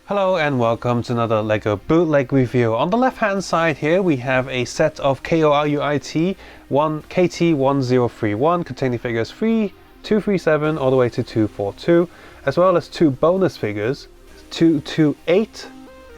Hello and welcome to another LEGO Bootleg review. On the left hand side here we have a set of Koruit KT1031 containing figures 237 all the way to 242, as well as two bonus figures 228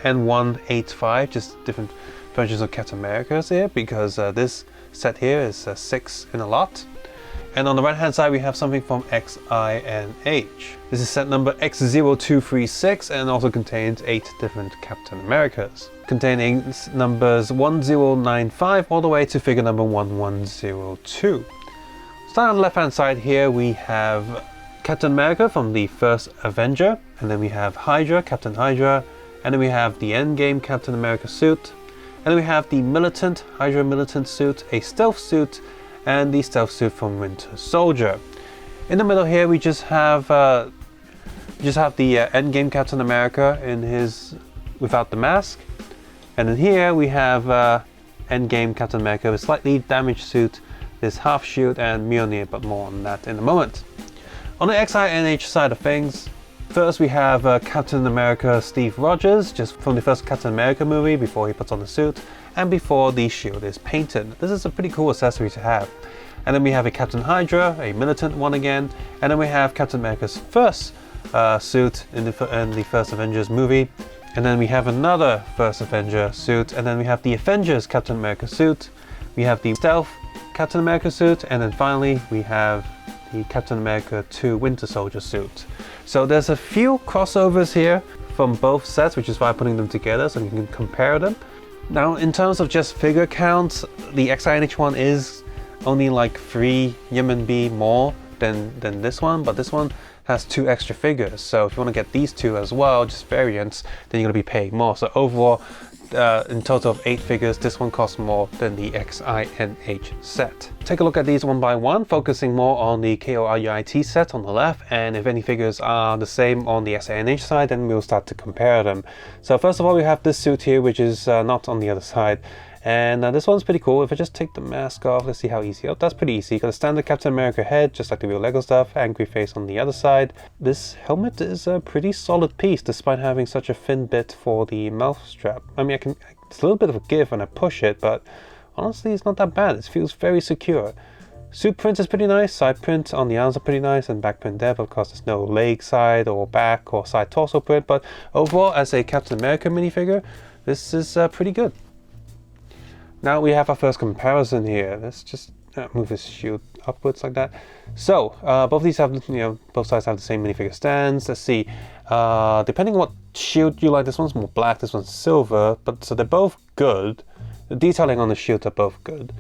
and 185, just different versions of Captain America's here because this set here is 6 in a lot. And on the right hand side we have something from Xinh. This is set number X0236 and also contains 8 different Captain Americas, containing numbers 1095 all the way to figure number 1102. Starting on the left hand side here we have Captain America from the first Avenger, and then we have Hydra, Captain Hydra, and then we have the Endgame Captain America suit, and then we have the Militant, Hydra Militant suit, a stealth suit, and the stealth suit from Winter Soldier. In the middle here we just have the Endgame Captain America in his without the mask, and then here we have Endgame Captain America with slightly damaged suit, this half shield and Mjolnir, but more on that in a moment. On the Xinh side of things, first we have Captain America Steve Rogers, just from the first Captain America movie before he puts on the suit and before the shield is painted. This is a pretty cool accessory to have. And then we have a Captain Hydra, a Militant one again, and then we have Captain America's first suit in the first Avengers movie, and then we have another first Avenger suit, and then we have the Avengers Captain America suit, we have the Stealth Captain America suit, and then finally we have the Captain America 2 Winter Soldier suit. So there's a few crossovers here from both sets, which is why I'm putting them together so you can compare them. Now in terms of just figure count, the Xinh one is only like 3 Yimmin more than this one, but this one has 2 extra figures, so if you want to get these 2 as well, just variants, then you're going to be paying more. So overall, in total of 8 figures, this one costs more than the Xinh set. Take a look at these one by one, focusing more on the Koruit set on the left, and if any figures are the same on the Xinh side, then we'll start to compare them. So first of all, we have this suit here, which is not on the other side. And this one's pretty cool. If I just take the mask off, let's see how easy. Oh, that's pretty easy. Got a standard Captain America head, just like the real Lego stuff. Angry face on the other side. This helmet is a pretty solid piece, despite having such a thin bit for the mouth strap. I mean, it's a little bit of a give when I push it, but honestly, it's not that bad. It feels very secure. Suit print is pretty nice. Side print on the arms are pretty nice, and back print there. But of course, there's no leg side or back or side torso print. But overall, as a Captain America minifigure, this is pretty good. Now we have our first comparison here. Let's just move this shield upwards like that. So both these have, both sides have the same minifigure stands. Let's see. Depending on what shield you like, this one's more black, this one's silver. But so they're both good. The detailing on the shields are both good.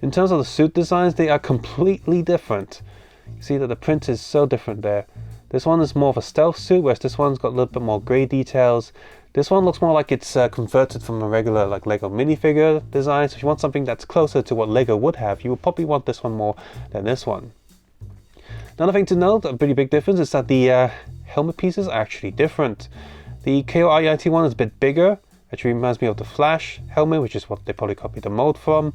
In terms of the suit designs, they are completely different. You see that the print is so different there. This one is more of a stealth suit, whereas this one's got a little bit more grey details. This one looks more like it's converted from a regular Lego minifigure design, so if you want something that's closer to what Lego would have, you would probably want this one more than this one. Another thing to note, a pretty big difference, is that the helmet pieces are actually different. The Koruit one is a bit bigger, actually reminds me of the Flash helmet, which is what they probably copied the mold from,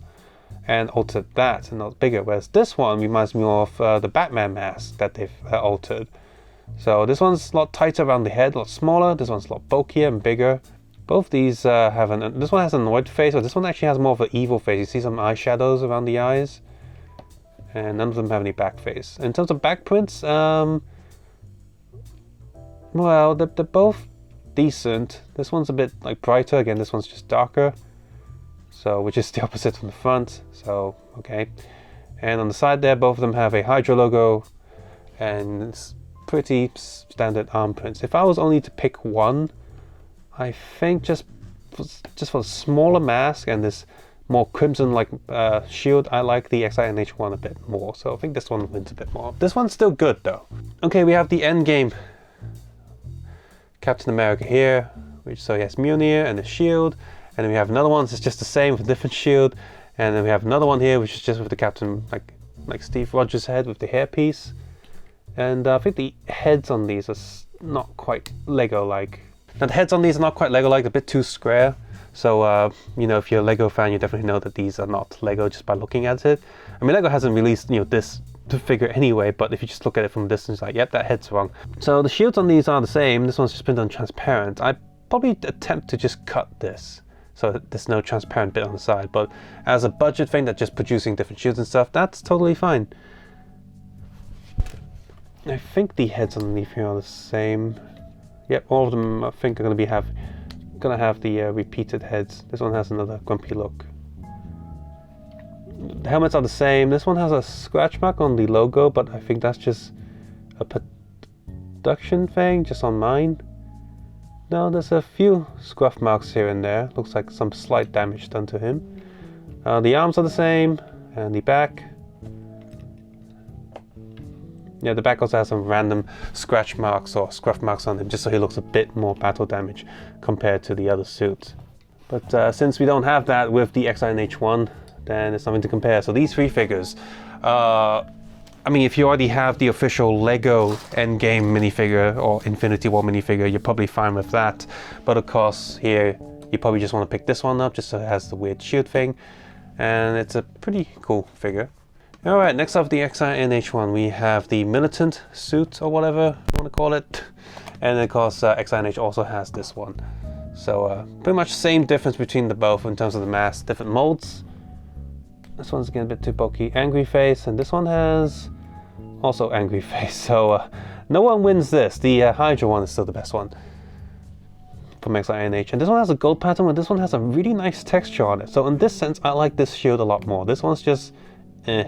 and altered that, and not bigger, whereas this one reminds me of the Batman mask that they've altered. So this one's a lot tighter around the head, a lot smaller. This one's a lot bulkier and bigger. Both these have this one has an annoyed face, but this one actually has more of an evil face. You see some eyeshadows around the eyes, and none of them have any back face. In terms of back prints, well, they're both decent. This one's a bit brighter. Again, this one's just darker. So, which is the opposite from the front. So, okay. And on the side there, both of them have a Hydra logo, and it's pretty standard arm prints. If I was only to pick one, I think just for the smaller mask and this more crimson shield, I like the Xinh one a bit more. So I think this one wins a bit more. This one's still good though. Okay, we have the Endgame Captain America here, so he has Mjolnir and a shield, and then we have another one that's just the same with a different shield, and then we have another one here which is just with the Captain like Steve Rogers' head with the hairpiece. And I think the heads on these are not quite Lego-like. Now the heads on these are not quite Lego-like, a bit too square. So, you know, if you're a Lego fan, you definitely know that these are not Lego just by looking at it. I mean, Lego hasn't released, you know, this figure anyway, but if you just look at it from a distance, like, yep, that head's wrong. So the shields on these are the same. This one's just printed on transparent. I probably attempt to just cut this so that there's no transparent bit on the side, but as a budget thing that just producing different shields and stuff, that's totally fine. I think the heads underneath here are the same. Yep, all of them I think are going to have the repeated heads. This one has another grumpy look. The helmets are the same. This one has a scratch mark on the logo, but I think that's just a production thing, just on mine. No, there's a few scuff marks here and there. Looks like some slight damage done to him. The arms are the same, and the back. Yeah, the back also has some random scratch marks or scuff marks on him, just so he looks a bit more battle damage compared to the other suits. But since we don't have that with the X01, then there's something to compare. So these three figures, I mean, if you already have the official Lego Endgame minifigure or Infinity War minifigure, you're probably fine with that. But of course, here, you probably just want to pick this one up just so it has the weird shield thing. And it's a pretty cool figure. Alright, next up the XINH1, we have the Militant suit, or whatever you want to call it. And of course, XINH also has this one. So pretty much same difference between the both in terms of the mask, different molds. This one's again a bit too bulky, angry face, and this one has also angry face. So no one wins this. The Hydra one is still the best one from XINH. And this one has a gold pattern, but this one has a really nice texture on it. So in this sense, I like this shield a lot more. This one's just eh.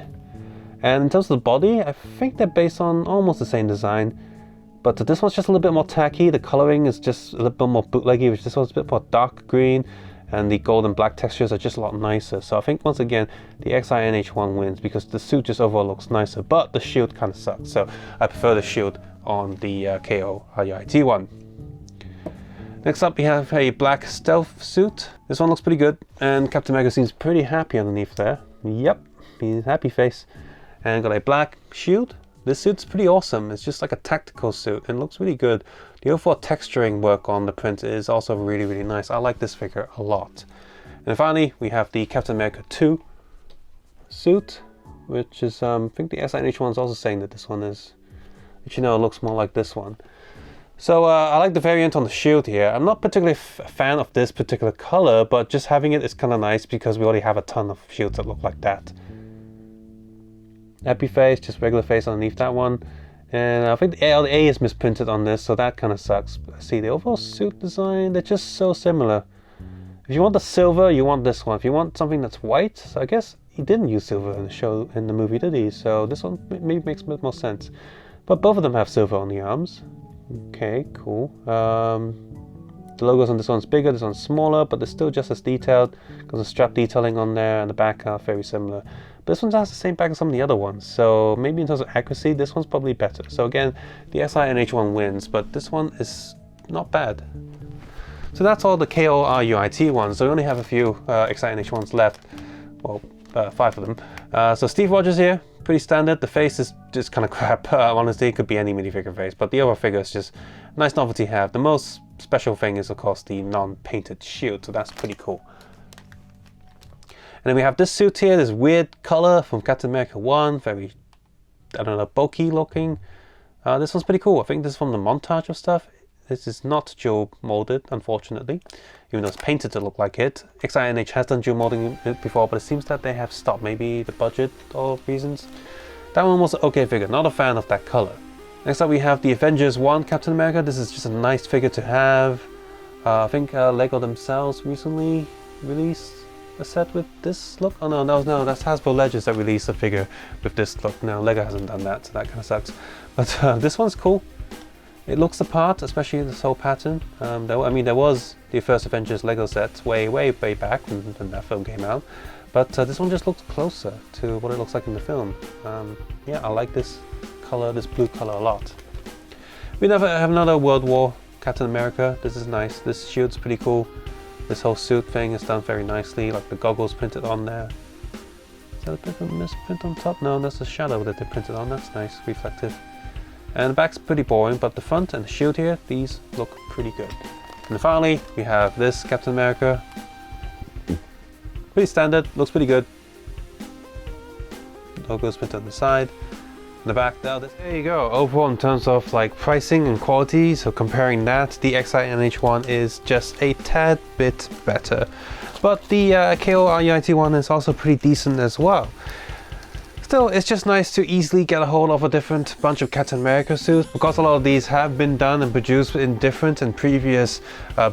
And in terms of the body, I think they're based on almost the same design. But this one's just a little bit more tacky. The coloring is just a little bit more bootleggy, which this one's a bit more dark green. And the gold and black textures are just a lot nicer. So I think once again, the XINH1 wins because the suit just overall looks nicer, but the shield kind of sucks. So I prefer the shield on the KT1031 one. Next up, we have a black stealth suit. This one looks pretty good, and Captain America seems pretty happy underneath there. Yep, he's happy face. And got a black shield. This suit's pretty awesome. It's just like a tactical suit and looks really good. The overall texturing work on the print is also really, really nice. I like this figure a lot. And finally, we have the Captain America 2 suit, which is, I think the SINH one's also saying that this one is, but you know, it looks more like this one. So I like the variant on the shield here. I'm not particularly a fan of this particular color, but just having it is kind of nice because we already have a ton of shields that look like that. Happy face, just regular face underneath that one. And I think the A is misprinted on this, so that kind of sucks. See, the overall suit design, they're just so similar. If you want the silver, you want this one. If you want something that's white, so I guess he didn't use silver in the show, in the movie, did he? So this one maybe makes a bit more sense. But both of them have silver on the arms. Okay, cool. The logos on this one's bigger, this one's smaller, but they're still just as detailed. Got some strap detailing on there, and the back are very similar. But this one has the same back as some of the other ones, so maybe in terms of accuracy, this one's probably better. So again, the SINH one wins, but this one is not bad. So that's all the KORUIT ones. So we only have a few XINH ones left. Well, 5 of them. So Steve Rogers here, pretty standard. The face is just kind of crap. Honestly, it could be any minifigure face, but the overall figure is just a nice novelty to have. The most special thing is, of course, the non-painted shield, so that's pretty cool. And then we have this suit here, this weird color from Captain America 1, very, I don't know, bulky looking. This one's pretty cool. I think this is from the montage of stuff. This is not dual molded, unfortunately, even though it's painted to look like it. XINH has done dual molding it before, but it seems that they have stopped, maybe the budget or reasons. That one was an okay figure, not a fan of that color. Next up we have the Avengers 1 Captain America. This is just a nice figure to have. I think Lego themselves recently released a set with this look. Oh no, that's Hasbro Legends that released a figure with this look. No, Lego hasn't done that, so that kind of sucks. But this one's cool. It looks the part, especially this whole pattern. I mean, there was the first Avengers Lego set way back when that film came out. But this one just looks closer to what it looks like in the film. Yeah, I like this color, this blue color a lot. We have another World War Captain America. This is nice. This shield's pretty cool. This whole suit thing is done very nicely, like the goggles printed on there. Is that a bit of a misprint on top? No, that's a shadow that they printed on. That's nice, reflective. And the back's pretty boring, but the front and the shield here, these look pretty good. And finally, we have this Captain America. Pretty standard, looks pretty good. Logo's printed on the side. In the back there you go. Overall, in terms of like pricing and quality, so comparing that, the XI-NH1 is just a tad bit better. But the KO-UIT one is also pretty decent as well. Still, it's just nice to easily get a hold of a different bunch of Captain America suits, because a lot of these have been done and produced in different and previous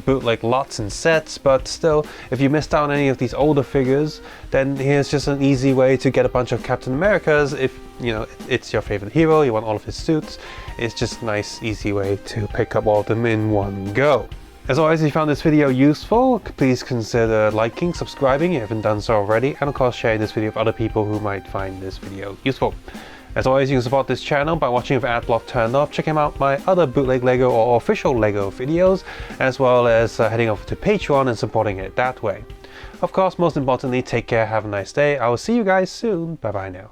bootleg lots and sets. But still, if you missed out on any of these older figures, then here's just an easy way to get a bunch of Captain Americas. If you know it's your favorite hero, you want all of his suits, it's just a nice easy way to pick up all of them in one go. As always, if you found this video useful, please consider liking, subscribing if you haven't done so already, and of course sharing this video with other people who might find this video useful. As always, you can support this channel by watching with adblock turned off, checking out my other bootleg LEGO or official LEGO videos, as well as heading over to Patreon and supporting it that way. Of course, most importantly, take care, have a nice day. I will see you guys soon. Bye bye now.